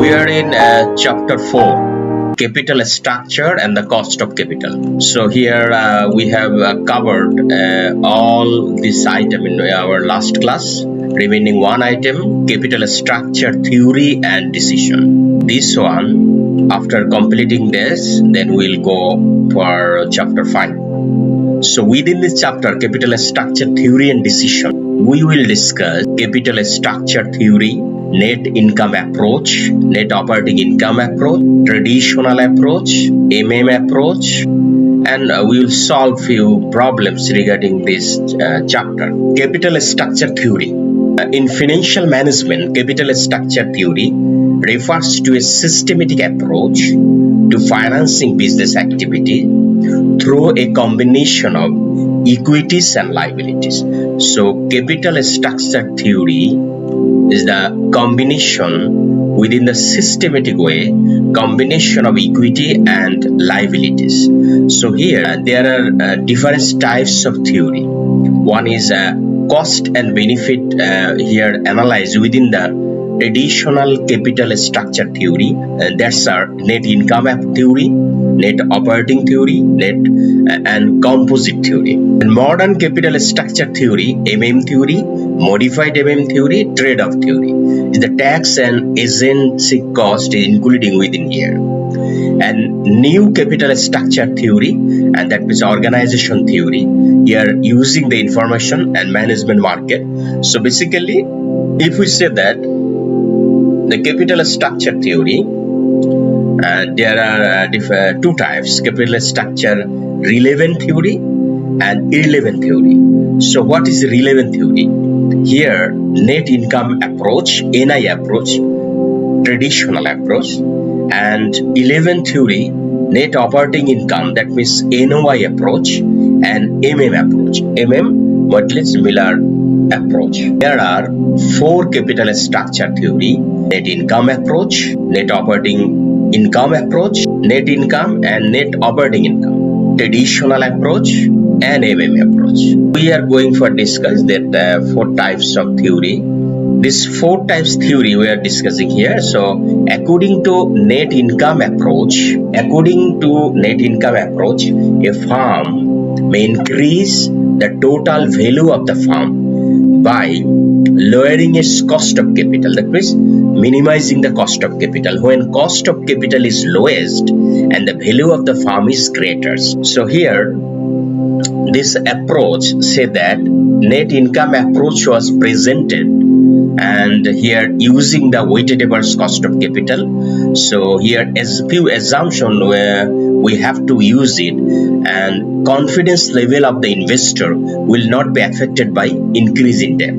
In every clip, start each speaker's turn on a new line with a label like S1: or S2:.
S1: We are in chapter 4, capital structure and the cost of capital. So here we have covered all this item in our last class. Remaining one item, capital structure theory and decision. This one, after completing this, then we'll go for chapter 5. So within this chapter, capital structure theory and decision, we will discuss capital structure theory, net income approach, net operating income approach, traditional approach, approach, and we will solve few problems regarding this chapter. Capital structure theory. In financial management, capital structure theory refers to a systematic approach to financing business activity through a combination of equities and liabilities. So capital structure theory is the combination within the systematic way, combination of equity and liabilities. So here there are different types of theory. One is cost and benefit here analyzed within the traditional capital structure theory. That's our net income theory, net operating theory, net and composite theory. And modern capital structure theory, theory, modified theory, trade-off theory, is the tax and agency cost including within here. And new capital structure theory, and that is organization theory, here using the information and management market. So basically, if we say that the capital structure theory, there are two types: capital structure relevant theory and irrelevant theory. So what is relevant theory? Here, net income approach, NI approach, traditional approach, and irrelevant theory, net operating income, that means NOI approach, and approach. What is Miller approach. There are four capital structure theory: net income approach, net operating income approach, net income and net operating income, traditional approach, and approach. We are going for discuss that four types of theory. These four types theory we are discussing here. So according to net income approach, a firm may increase the total value of the firm by lowering its cost of capital, that means minimizing the cost of capital when cost of capital is lowest and the value of the firm is greater. So here this approach say that net income approach was presented, and here using the weighted average cost of capital. So here as few assumptions where we have to use it, and confidence level of the investor will not be affected by increase in debt.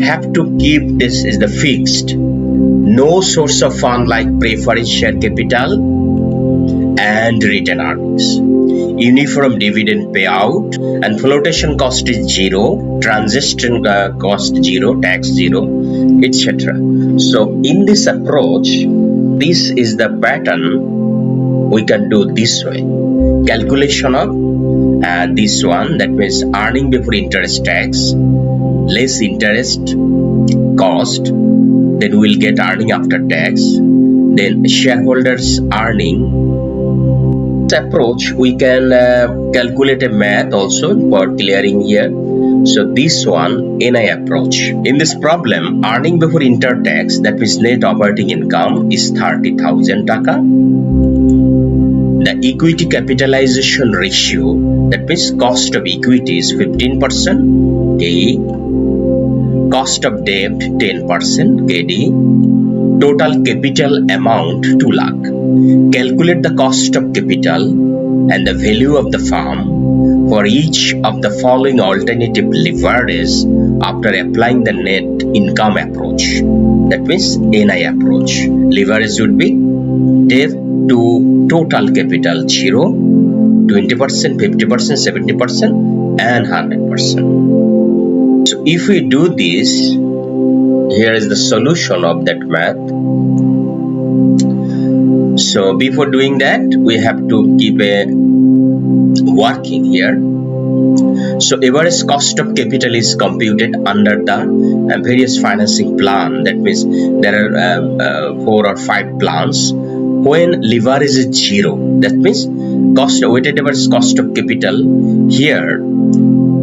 S1: Have to keep this is the fixed. No source of fund like preference share capital and return earnings. Uniform dividend payout, and flotation cost is zero, transaction cost zero, tax zero, etc. So in this approach, this is the pattern we can do this way. Calculation of this one, that means earning before interest tax less interest cost, then we'll get earning after tax, then shareholders earning. Approach we can calculate a math also for clearing here. So this one NI approach. In this problem, earning before inter tax, that means net operating income, is 30,000 taka. The equity capitalization ratio, that means cost of equity, is 15% KE, cost of debt 10% KD. Total capital amount 2 lakh. Calculate the cost of capital and the value of the firm for each of the following alternative leverage after applying the net income approach. That means NI approach. Leverage would be debt to total capital 0, 20%, 50%, 70%, and 100%. So if we do this, here is the solution of that math. So before doing that, we have to keep a working here. So average cost of capital is computed under the various financing plan. That means there are 4 or 5 plans. When leverage is 0, that means weighted average cost of capital here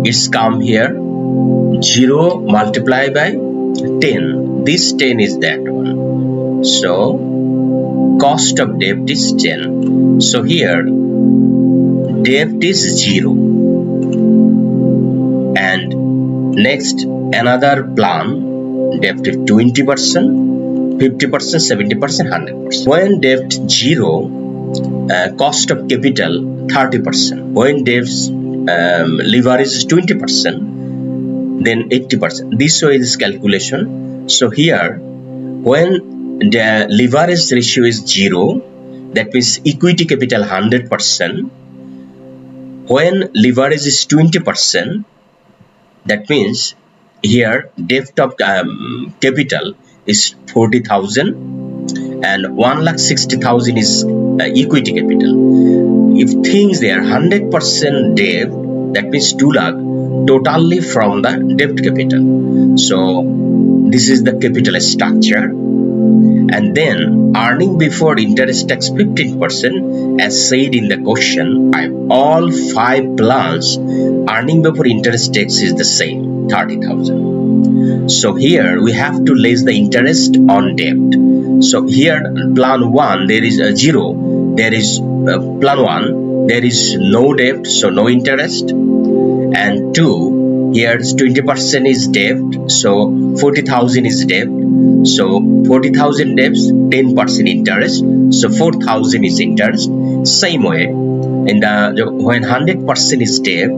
S1: is come here 0 multiplied by 10. This 10 is that one. So cost of debt is 10. So here debt is 0. And next another plan, debt is 20%, 50%, 70%, 100%. When debt 0, cost of capital 30%. When debt's leverage is 20%, then 80%. This way is calculation. So here when the leverage ratio is 0, that means equity capital 100%. When leverage is 20%, that means here debt of capital is 40,000 and 1,60,000 is equity capital. If things they are 100% debt, that means 2 lakh totally from the debt capital. So this is the capital structure. And then earning before interest tax 15%, as said in the question. All 5 plans earning before interest tax is the same, 30,000. So here we have to less the interest on debt. So here plan 1 there is a 0. There is plan 1 there is no debt, so no interest. And 2 here 20% is debt, so 40,000 is debt. So 40,000 debts, 10% interest, so 4,000 is interest. Same way, in the when 100% is debt,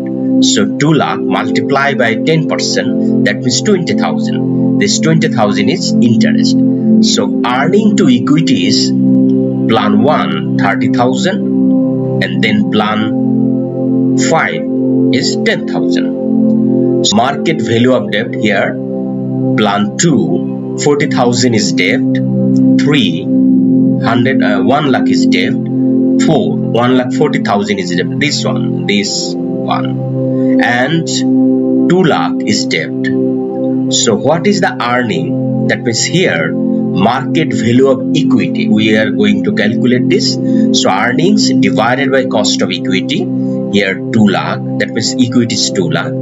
S1: so 2 lakh multiplied by 10%, that means 20,000. This 20,000 is interest. So earning to equity is plan 1 30,000 and then plan 5 is 10,000. So market value of debt here, plan 2 40,000 is debt, 3 1 lakh is debt, 4 1,40,000 is debt. This one, and 2 lakh is debt. So what is the earning? That means here market value of equity. We are going to calculate this. So earnings divided by cost of equity. Here 2 lakh. That means equity is 2 lakh.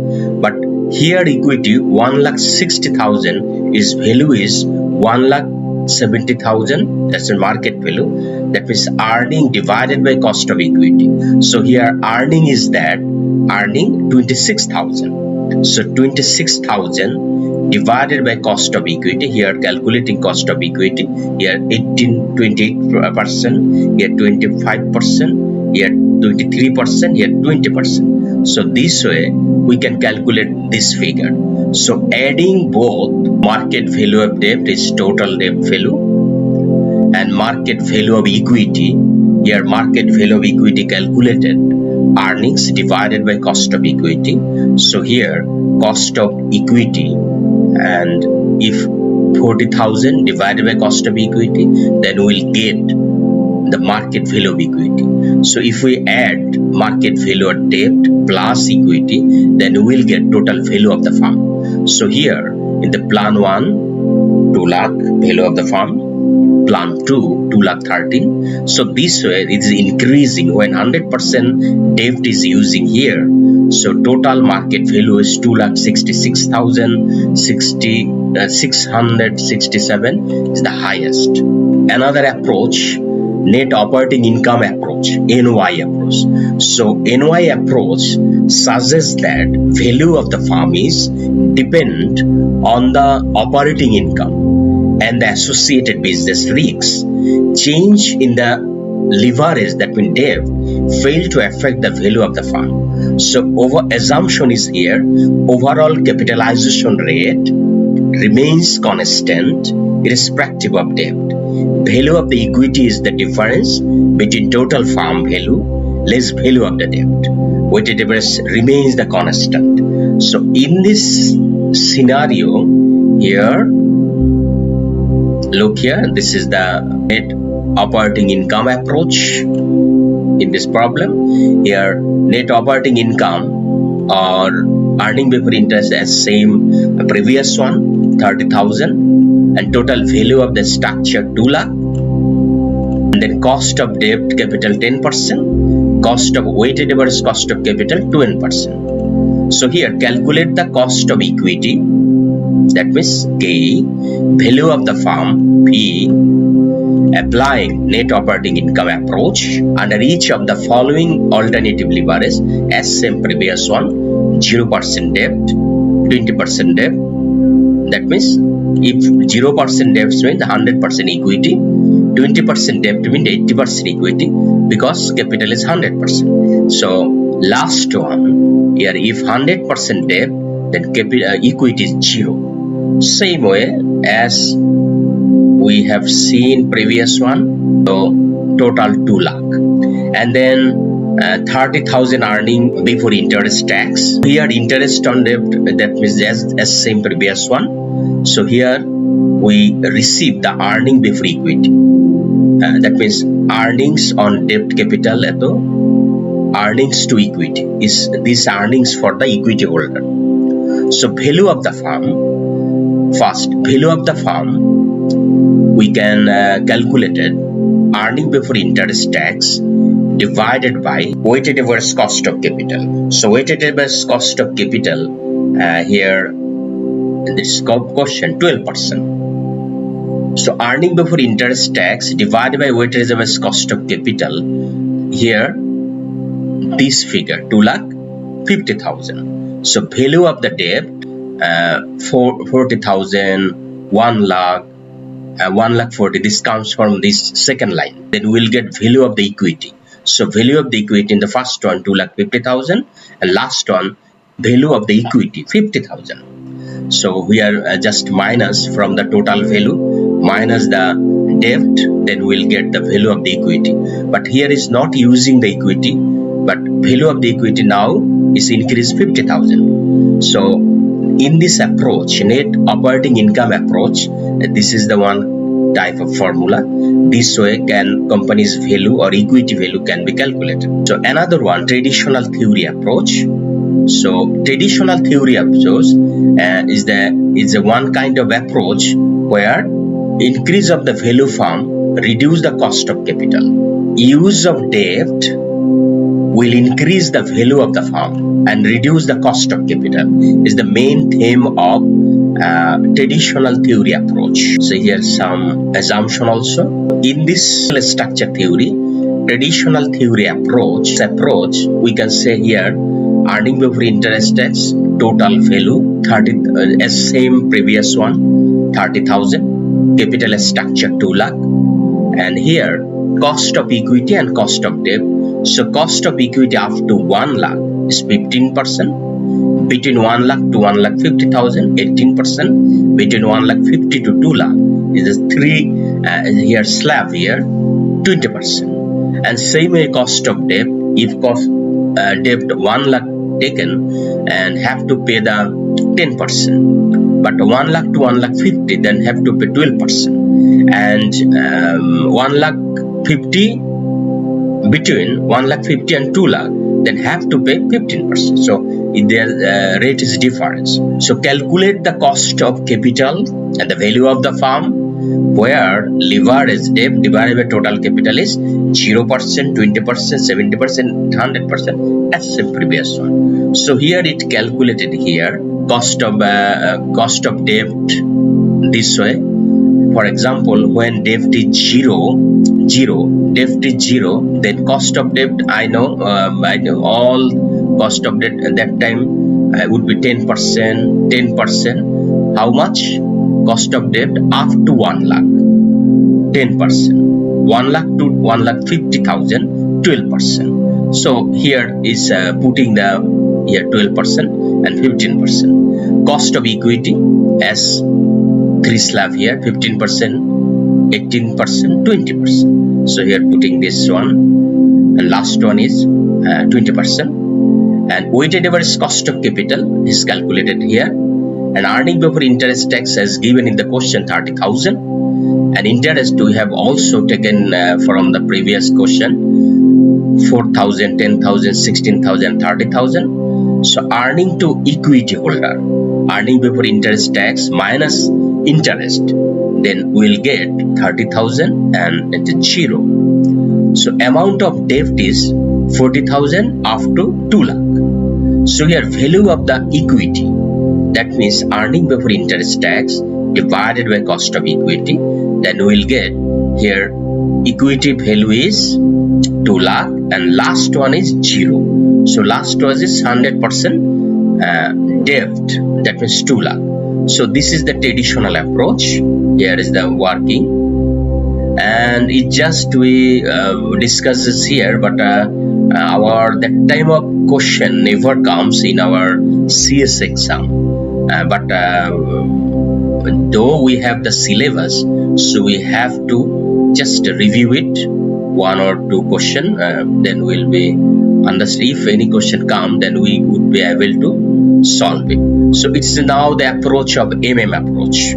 S1: But here equity 1,60,000 is value is 1,70,000. That's the market value. That means earning divided by cost of equity. So here earning is that earning 26,000. So 26,000 divided by cost of equity. Here calculating cost of equity. Here 28%. Here 25%. Here 23%. Here 20%. So this way we can calculate this figure. So adding both market value of debt is total debt value and market value of equity. Here market value of equity calculated earnings divided by cost of equity. So here cost of equity, and if 40,000 divided by cost of equity, then we'll get the market value of equity. So if we add market value of debt plus equity, then we will get total value of the firm. So here in the plan 1 2 lakh value of the firm, plan 2 2,13,000. So this way it is increasing when 100% debt is using here. So total market value is 2,66,667 is the highest. Another approach, net operating income approach, NOI approach. So NOI approach suggests that value of the firm is dependent on the operating income and the associated business risks. Change in the leverage, that means debt, fail to affect the value of the firm. So assumption is here, overall capitalization rate remains constant irrespective of debt. Value of the equity is the difference between total firm value less value of the debt. Weighted average remains the constant. So in this scenario here, look here, this is the net operating income approach in this problem. Here net operating income or earning before interest as same previous one 30,000, and total value of the structure 2 lakh, and then cost of debt capital 10%, cost of weighted average cost of capital 12%. So here calculate the cost of equity, that means K, value of the firm P, applying net operating income approach under each of the following alternative leverage as same previous one 0% debt, 20% debt. That means if 0% debt means 100% equity, 20% debt means 80% equity because capital is 100%. So last one here, if 100% debt, then equity is 0. Same way as we have seen previous one, so total 2 lakh, and then 30,000 earning before interest tax. Here interest on debt, that means as same previous one. So here we receive the earning before equity, that means earnings on debt capital eto earnings to equity is this earnings for the equity holder. So value of the firm, first value of the firm we can calculate it earning before interest tax divided by weighted average cost of capital. So weighted average cost of capital here in this question 12%. So earning before interest tax divided by weighted average cost of capital, here this figure 2,50,000. So value of the debt 40,000, 1 lakh, 1,40,000. This comes from this second line. Then we'll get value of the equity. So value of the equity in the first one 2,50,000, and last one value of the equity 50,000. So we are just minus from the total value minus the debt, then we'll get the value of the equity. But here is not using the equity, but value of the equity now is increased 50,000. So in this approach, net operating income approach, this is the one type of formula. This way can company's value or equity value can be calculated. So another one, traditional theory approach. So traditional theory approach is a one kind of approach where increase of the value firm reduce the cost of capital. Use of debt will increase the value of the firm and reduce the cost of capital is the main theme of traditional theory approach. So here's some assumption also. In this structure theory, traditional theory approach, we can say here earning before interest tax total value 30 as same previous one 30,000, capital structure 2 lakh, and here cost of equity and cost of debt. So cost of equity up to 1 lakh is 15%, between 1 lakh to 1,50,000 18%, between 1,50,000 to 2 lakh is a 3 here slab here 20%, and same way cost of debt, if cost debt 1 lakh taken and have to pay the 10%, but 1 lakh to 1,50,000 then have to pay 12%, and 1,50,000 between 1,50,000 and 2 lakh then have to pay 15%. So their rate is difference. So calculate the cost of capital and the value of the firm where leverage debt divided by total capital is 0%, 20%, 70%, 100% as the previous one. So here it calculated here cost of debt this way. For example, when debt is zero, then cost of debt I know all cost of debt at that time would be 10%. How much? Cost of debt up to 1 lakh 10%, 1 lakh to 1,50,000 12%. So here is putting the here 12% and 15%. Cost of equity as 3 slab here 15%, 18%, 20%. So here putting this one, and last one is 20%. And weighted average cost of capital is calculated here, and earning before interest tax as given in the question 30,000, and interest we have also taken from the previous question 4,000, 10,000, 16,000, 30,000. So earning to equity holder, earning before interest tax minus interest, then we'll get 30,000 and it's 0. So amount of debt is 40,000 up to 2 lakh. So here value of the equity, that means earning before interest tax divided by cost of equity, then we'll get here equity value is 2 lakh and last one is 0. So last one is 100% debt, that means 2 lakh. So this is the traditional approach. Here is the working, and it just we discuss this here, but that time of question never comes in our CS exam. But though we have the syllabus, so we have to just review it, 1 or 2 question, then we'll be understand. If any question come, then we would be able to solve it. So it's now the approach of approach.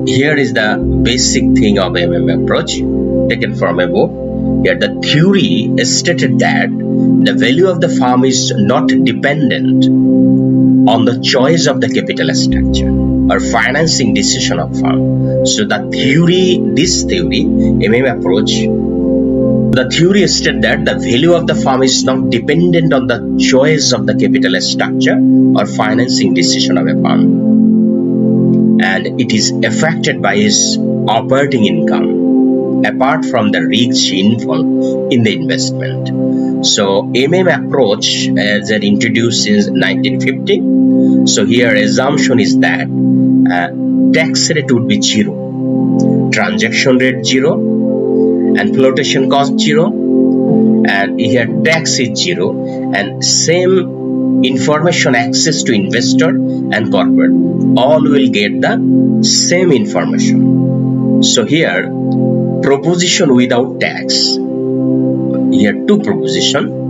S1: Here is the basic thing of approach taken from above. Here the theory stated that the value of the firm is not dependent on the choice of the capital structure or financing decision of firm. So the theory, this theory, approach, the theory stated that the value of the firm is not dependent on the choice of the capital structure or financing decision of a firm, and it is affected by its operating income apart from the risk involved in the investment. So approach as introduced since 1950. So here assumption is that tax rate would be 0, transaction rate 0, and flotation cost 0, and here tax is 0, and same information access to investor and corporate, all will get the same information. So here proposition without tax, here 2 proposition.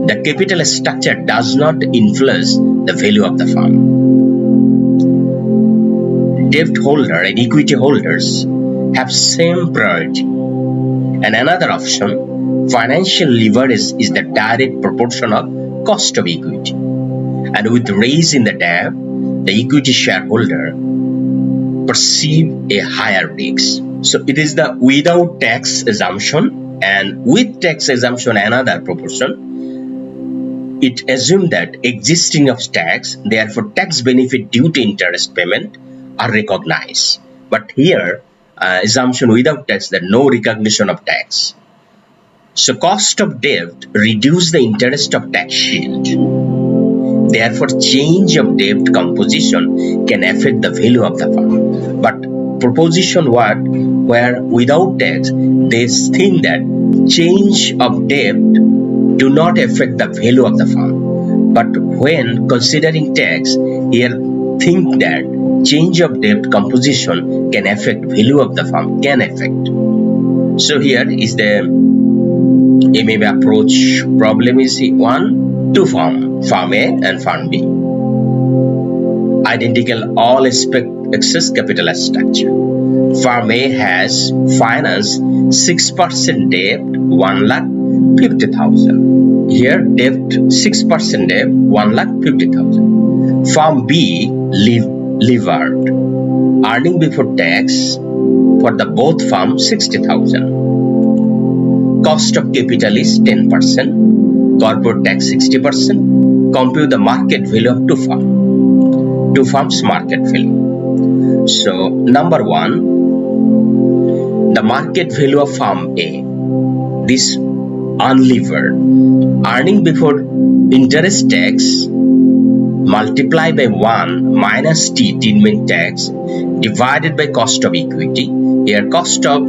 S1: The capital structure does not influence the value of the firm. Debt holder and equity holders have same priority. And another option, financial leverage is the direct proportion of cost of equity. And with raise in the debt, the equity shareholder perceive a higher risk. So it is the without tax assumption, and with tax assumption another proportion. It assumes that existing of tax, therefore tax benefit due to interest payment are recognized. But here assumption without tax, that no recognition of tax. So cost of debt reduce the interest of tax shield. Therefore change of debt composition can affect the value of the firm. But proposition where without tax, they think that change of debt do not affect the value of the firm. But when considering tax, here think that change of debt composition can affect value of the firm, can affect. So here is the approach problem is 1, 2 firm A and firm B. Identical all excess capital structure. Firm A has financed 6% debt, 1,50,000. Here debt 6% debt, 1,50,000. Firm B levered, earning before tax for the both firm 60,000. Cost of capital is 10%, corporate tax 60%. Compute the market value of 2 firms. 2 firms market value. So number 1, the market value of firm A, this unlevered, earning before interest tax multiply by 1 minus T mean tax divided by cost of equity. Here cost of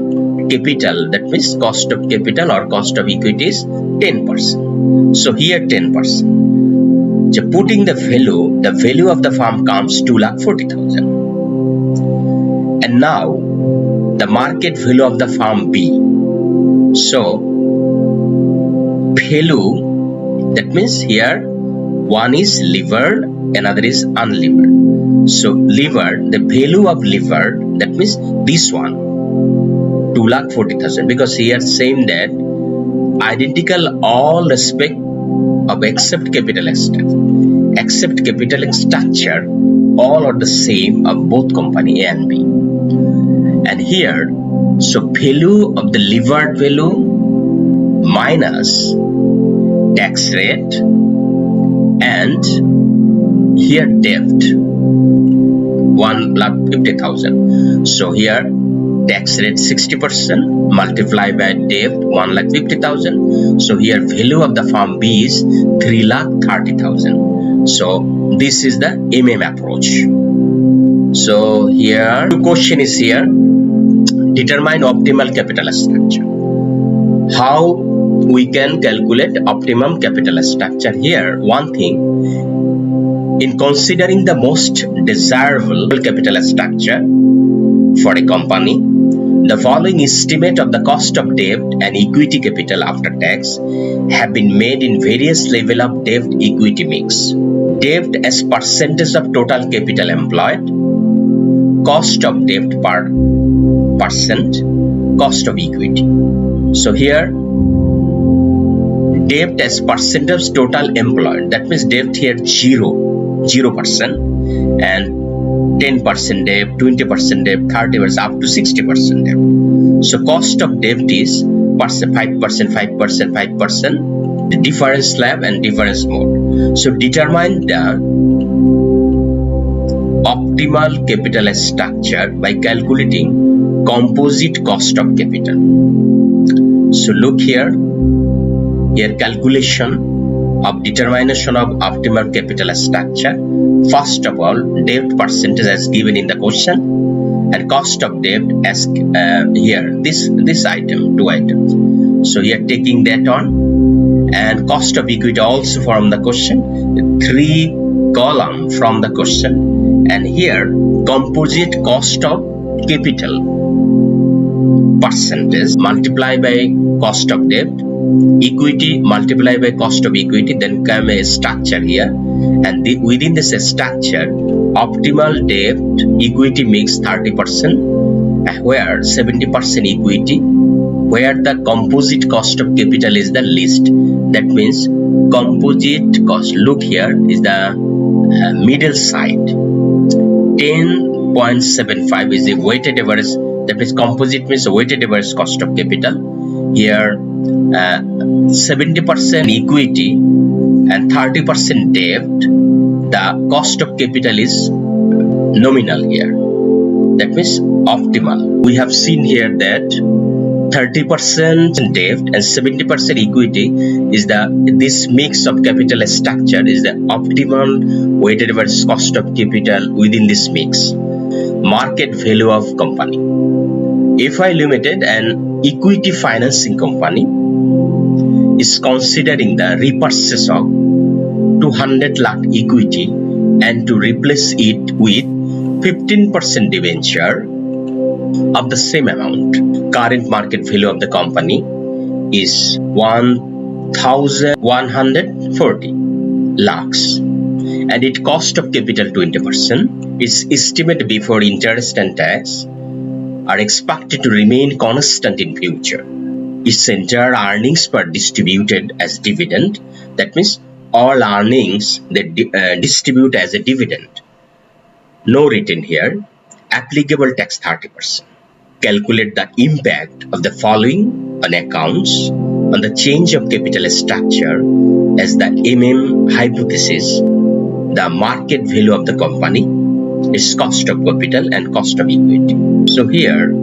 S1: capital, that means cost of capital or cost of equity is 10%. So here 10%. So putting the value of the firm comes 2,40,000. And now the market value of the firm B. So value, that means here one is levered, another is unlevered. So levered, the value of levered, that means this one, 2,40,000, because here same that identical all respect of except capital structure, all are the same of both company A and B. And here, so value of the levered value minus tax rate, and here debt 1,50,000. So here tax rate 60% multiplied by debt 1,50,000. So here value of the firm B is 3,30,000. So this is the approach. So here the question is here, determine optimal capital structure. How we can calculate optimum capital structure? Here one thing, in considering the most desirable capital structure for a company, the following estimate of the cost of debt and equity capital after tax have been made in various level of debt equity mix. Debt as percentage of total capital employed, cost of debt per percent, cost of equity. So here debt as percentage total employed, that means debt here 0%, and 10% debt, 20% debt, 30%, up to 60% debt. So cost of debt is 5%, 5%, the difference slab and difference mode. So determine the optimal capital structure by calculating composite cost of capital. So look here calculation of determination of optimal capital structure. First of all, debt percentage as given in the question, and cost of debt as here this item, 2 items. So here taking that on, and cost of equity also from the question, 3 column from the question, and here composite cost of capital percentage multiplied by cost of debt, equity multiplied by cost of equity, then come a structure here, and within this structure optimal debt equity mix 30%, where 70% equity, where the composite cost of capital is the least. That means composite cost, look here, is the middle side, 10.75 is the weighted average. That means composite means weighted average cost of capital. Here 70% equity and 30% debt, the cost of capital is nominal here. That means optimal. We have seen here that 30% debt and 70% equity is this mix of capital structure is the optimal weighted average cost of capital within this mix. Market value of company. FI Limited, an equity financing company, is considering the repurchase of 200 lakh equity and to replace it with 15% debenture of the same amount. Current market value of the company is 1,140 lakhs, and its cost of capital 20%. Its estimate before interest and tax are expected to remain constant in future. Its entire earnings were distributed as dividend. That means all earnings they distribute as a dividend. No written here. Applicable tax 30%. Calculate the impact of the following on accounts on the change of capital structure as the hypothesis, the market value of the company, its cost of capital and cost of equity. So here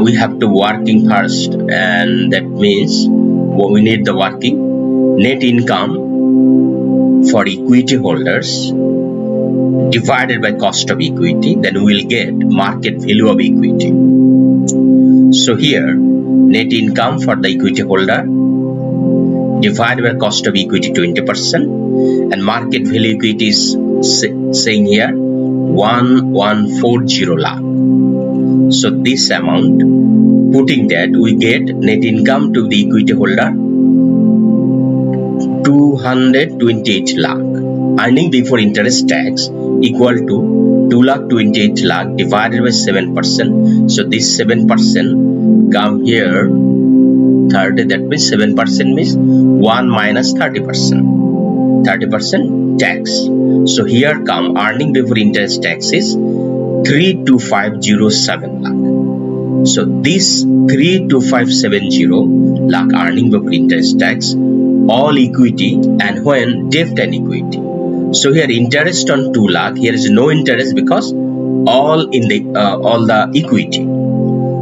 S1: we have to working first, and that means we need the working net income for equity holders divided by cost of equity, then we will get market value of equity. So here net income for the equity holder divided by cost of equity 20%, and market value equity is saying here 1,140 lakh. So this amount, putting that, we get net income to the equity holder 228 lakh. Earning before interest tax equal to 2,28 lakh divided by 7%. So this 7% come here 30. That means 7% means 1 minus 30%. 30% tax. So here come earning before interest tax is 32507 lakh. So this 32570 lakh earning before interest tax, all equity, and when debt and equity. So here interest on 2 lakh, here is no interest because all in the equity.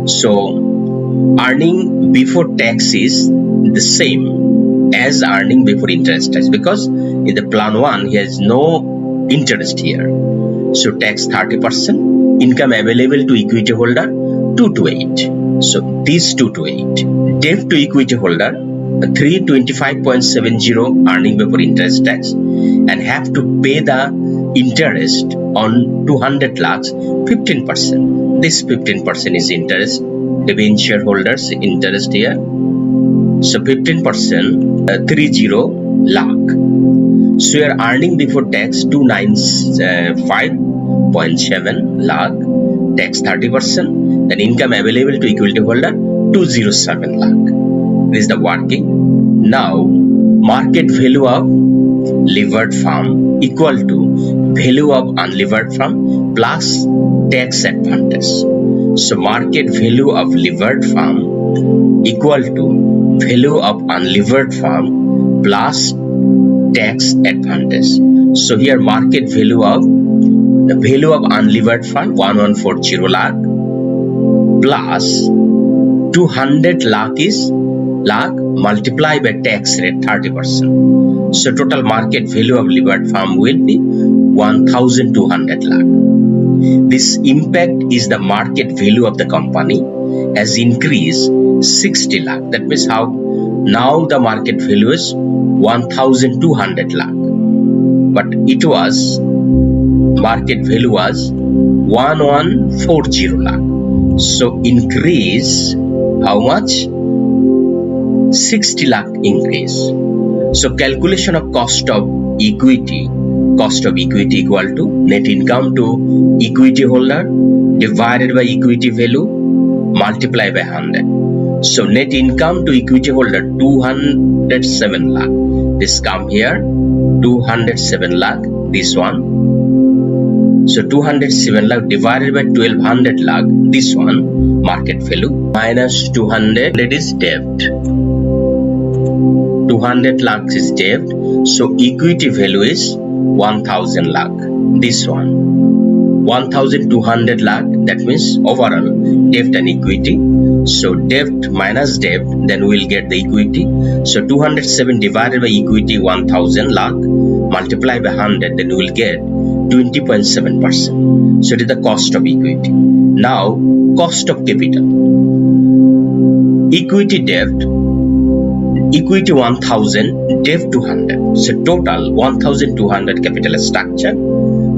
S1: So earning before tax is the same as earning before interest tax because in the plan 1 here is no interest here. So tax 30%, income available to equity holder 228. So this 228. Debt to equity holder 325.70 earning before interest tax and have to pay the interest on 200 lakhs 15%. This 15% is interest, debenture holders interest here. So 15% 30 lakh. So you are earning before tax 295.7 lakh, tax 30%, then income available to equity holder 207 lakh. This is the working. Now market value of levered farm equal to value of unlevered farm plus tax advantage. So market value of levered farm equal to value of unlevered farm plus tax advantage. So here market value of the value of unlevered farm 1140 lakh plus 200 lakh is lakh multiplied by tax rate 30%. So total market value of levered farm will be 1200 lakh. This impact is the market value of the company has increased 60 lakh. That means how now the market value is 1200 lakh, but it was market value was 1140 lakh. So increase how much? 60 lakh increase. So calculation of cost of equity equal to net income to equity holder divided by equity value multiplied by 100. So net income to equity holder 207 lakh. This come here 207 lakh, this one. So 207 lakh divided by 1200 lakh, this one market value minus 200, that is debt. 200 lakhs is debt. So equity value is 1000 lakh, this one. 1200 lakh, that means overall debt and equity. So debt minus debt, then we will get the equity. So 207 divided by equity 1000 lakh multiplied by 100, then we will get 20.7%. So it is the cost of equity. Now cost of capital. Equity debt, equity 1000, debt 200. So total 1200 capital structure.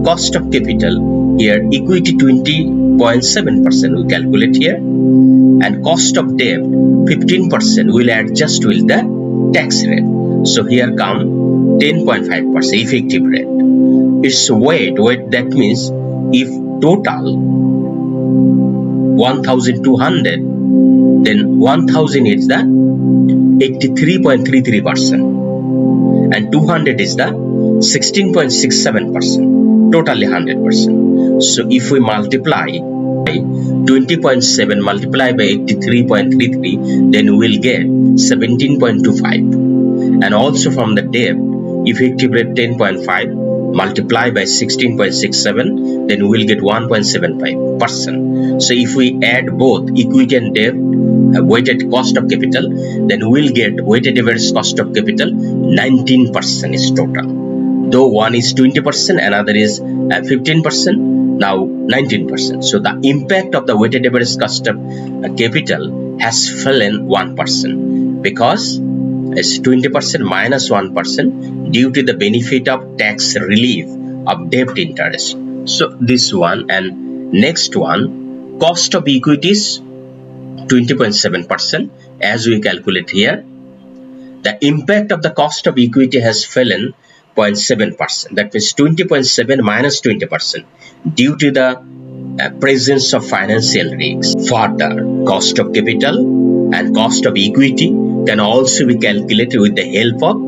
S1: Cost of capital here equity 20.7% we calculate here, and cost of debt 15% will adjust with the tax rate. So here come 10.5% effective rate. It's weight, that means if total 1200, then 1000 is the 83.33% and 200 is the 16.67%, totally 100%. So if we multiply 20.7 multiplied by 83.33, then we will get 17.25. And also from the debt, effective rate 10.5 multiplied by 16.67, then we will get 1.75%. So if we add both equity and debt, weighted cost of capital, then we will get weighted average cost of capital 19% is total. Though one is 20%, another is 15%, now 19%. So the impact of the weighted average cost of capital has fallen 1% because it's 20% minus 1% due to the benefit of tax relief of debt interest. So this one, and next one, cost of equity is 20.7% as we calculate here. The impact of the cost of equity has fallen 0.7%, that means 20.7 minus 20% due to the presence of financial risks. Further, cost of capital and cost of equity can also be calculated with the help of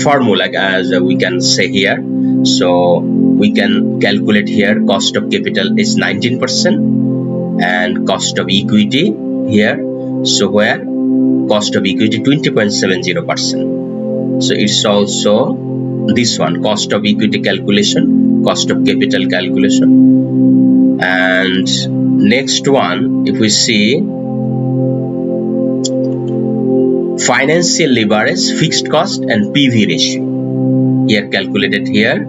S1: formula, as we can say here. So we can calculate here cost of capital is 19% and cost of equity here. So where cost of equity 20.70%. So it's also this one, cost of equity calculation, cost of capital calculation. And next one, if we see financial leverage, fixed cost and PV ratio, here calculated here.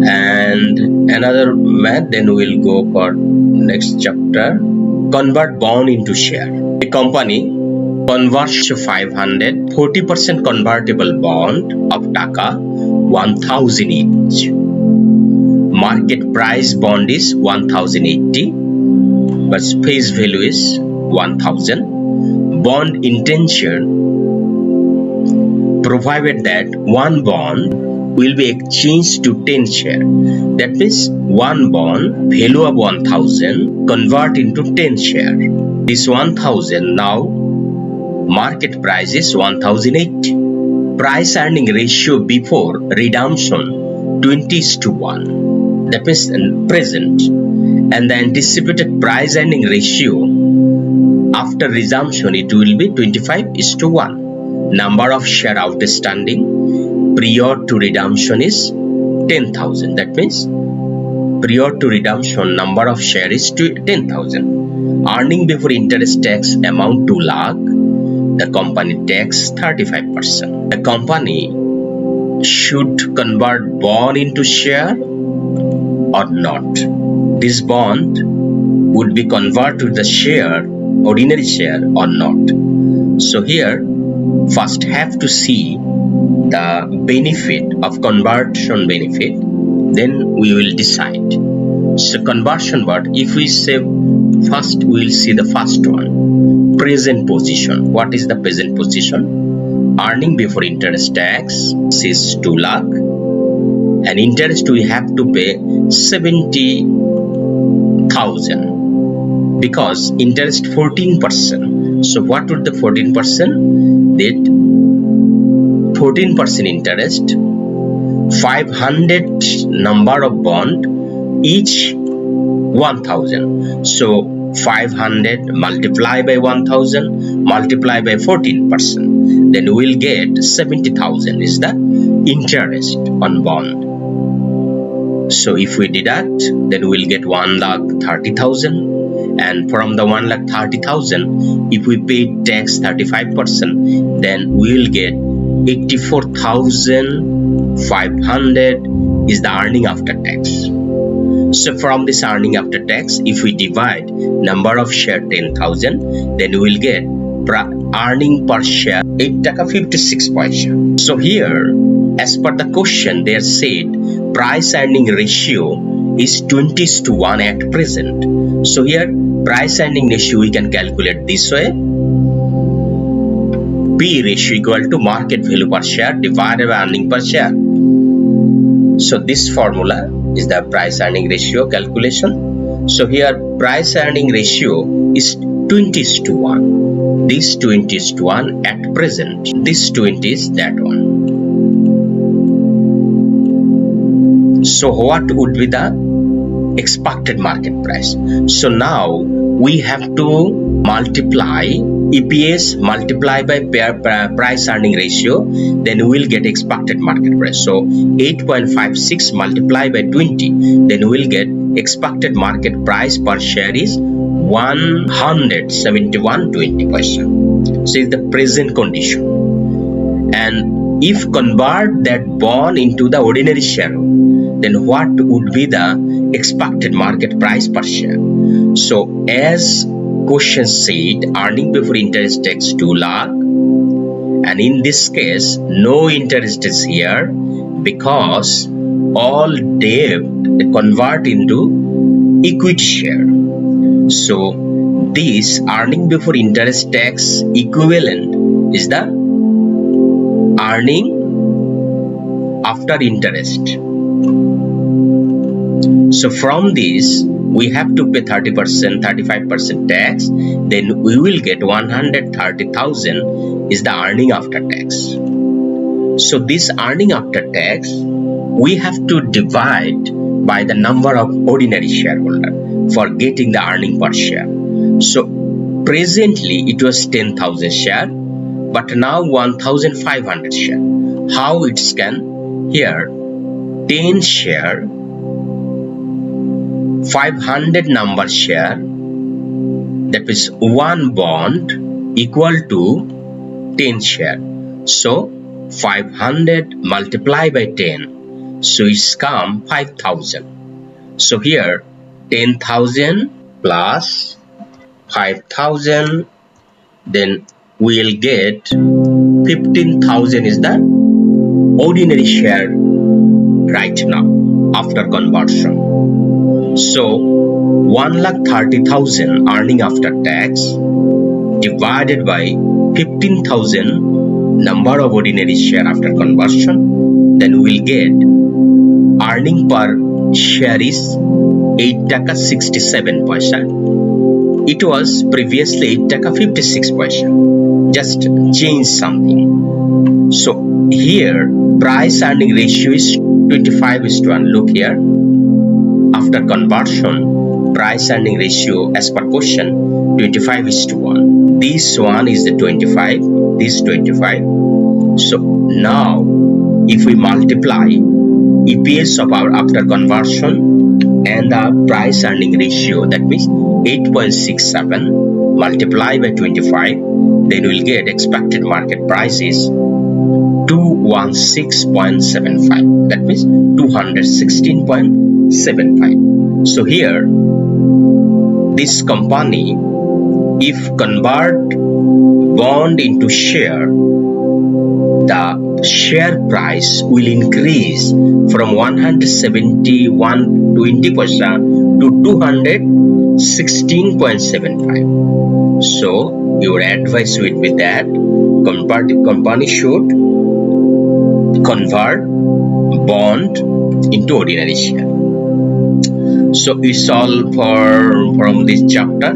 S1: And another math, then we'll go for next chapter. Convert bond into share. A company converts 500 40% convertible bond of taka 1000 each. Market price bond is 1080, but face value is 1000. Bond intention provided that one bond will be exchanged to 10 share. That means one bond value of 1000 convert into 10 share. This 1000 now market price is 1080. Price earning ratio before redemption 20:1. That means present. And the anticipated price earning ratio after resumption, it will be 25:1. Number of share outstanding prior to redemption is 10,000. That means prior to redemption number of share is 10,000. Earning before interest tax amount 2 lakh. The company tax 35%. The company should convert bond into share or not. This bond would be converted to the share, ordinary share or not. So here first have to see the benefit of conversion benefit, then we will decide. So conversion, but if we say first, we will see the first one, present position. What is the present position? Earning before interest tax is 2 lakh and interest we have to pay 70,000 because interest 14%. So what would the 14%? That 14% interest, 500 number of bond, each 1000. So 500 multiply by 1000 multiply by 14%, then we will get 70,000 is the interest on bond. So if we deduct, then we will get 1,30,000. And from the 1,30,000, if we pay tax 35%, then we will get 84,500 is the earning after tax. So from this earning after tax, if we divide number of share 10,000, then we will get earning per share 8 taka 56 paisa. So here, as per the question, they said price earning ratio is 20:1 at present. So here price earning ratio we can calculate this way. P ratio equal to market value per share divided by earning per share. So this formula is the price earning ratio calculation. So here price earning ratio is 20:1. This 20:1 at present. This 20 is that one. So what would be the expected market price? So now we have to multiply EPS multiply by price earning ratio, then we will get expected market price. So 8.56 multiplied by 20, then we will get expected market price per share is 171.20%. So it's the present condition. And if convert that bond into the ordinary share, then what would be the expected market price per share? So as question said, earning before interest tax 2 lakh, and in this case no interest is here because all debt convert into equity share. So this earning before interest tax equivalent is the earning after interest. So from this we have to pay 30%, 35% tax, then we will get 130,000 is the earning after tax. So this earning after tax, we have to divide by the number of ordinary shareholder for getting the earning per share. So presently it was 10,000 share, but now 1,500 share. How it can? Here 10 share, 500 number share, that is one bond equal to 10 share. So 500 multiplied by 10, so it's come 5,000. So here 10,000 plus 5,000, then we'll get 15,000 is the ordinary share right now after conversion. So 1,30,000 earning after tax divided by 15,000 number of ordinary share after conversion, then we'll get earning per share is 8 taka 67 paisa. It was previously 8 taka 56 paisa. Just change something. So here price earning ratio is 25:1. Look here, after conversion price earning ratio as per question 25:1. This one is the 25, this 25. So now if we multiply EPS of our after conversion and the price earning ratio, that means 8.67 multiplied by 25, then we'll get expected market price is 216.75, that means 216.75. So here this company, if convert bond into share, the share price will increase from 171.20 paisa to 216.75. So your advice would be that company should convert bond into ordinary share. So it's all from this chapter.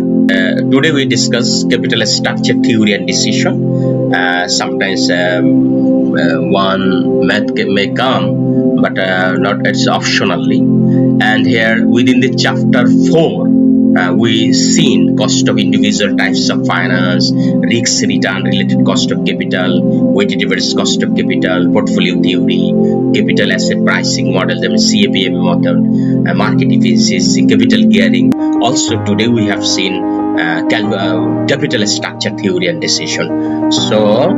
S1: Today we discuss capital structure theory and decision. Sometimes one math may come, but not, it's optionally. And here within the chapter 4, we seen cost of individual types of finance, risk return related cost of capital, weighted average cost of capital, portfolio theory, capital asset pricing model, the CAPM method, market efficiency, capital gearing. Also today we have seen capital structure theory and decision. So